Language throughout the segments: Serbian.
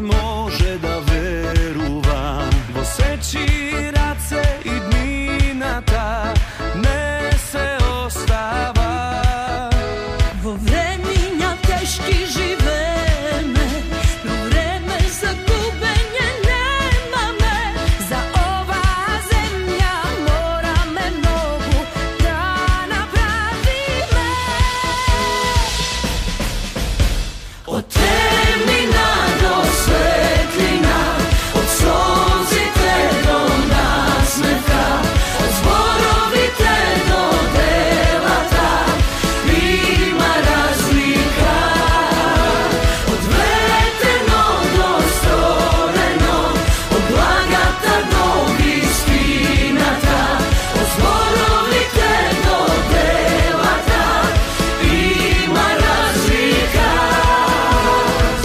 Može da veruva vo seći race i dninata ne se ostava vo vreminja teški živeme no vreme za gubenje nema me za ova zemlja mora me mnogo da napravi me od temnina do svetlina, od solzite do nasmeha, od zborovite do devata, ima razlika. Od veterno do stvoreno, od blagata do istinata, od zborovite do devata, ima razlika.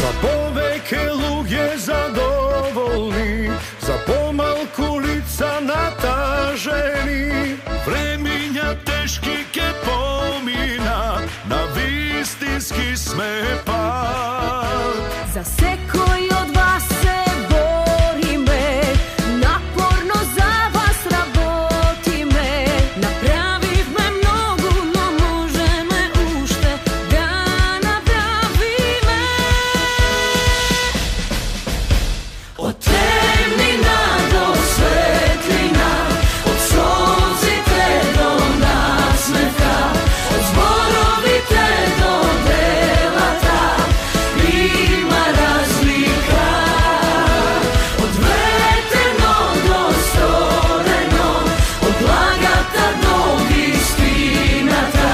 Za poveke luge zadovoljni, za pomalku lica nataženi, vreminja teški ke pomina, na vistinski sme pad. Za sve koji od vas se bori me, naporno za vas raboti me, napravih me mnogo, no može me ušte da napravi me. Od temnina do svetlina, od solzite do nasmeha, od zborovite do devata, ima razlika. Od veterno do stvoreno, od blagata do istinata,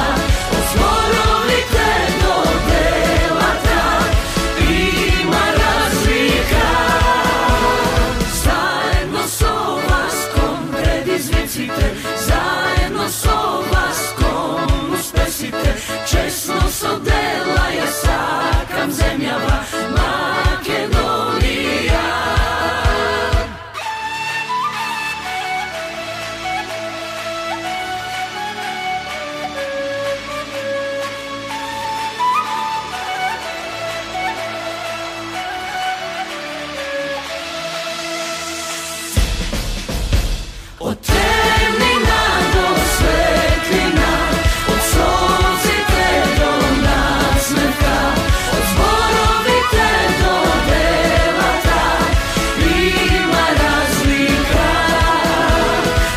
od zborovite do devata, ima razlika. Zajedno s ovaskom predizvicite, zajedno s ovaskom uspesite, česno so dela ja sakam zemljava Makedonija. Od temnina do svetlina, od solzite do nasmeha, od zborovite do devata, ima razlika.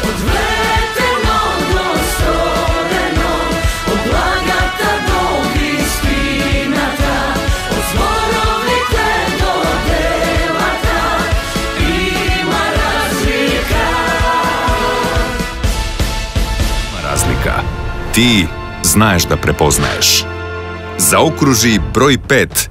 Od veterno do stvoreno, od blagata do istinata, od zborovite do devata, ima razlika. Razlika. Ti znaješ da prepoznaješ. Zaokruži broj 5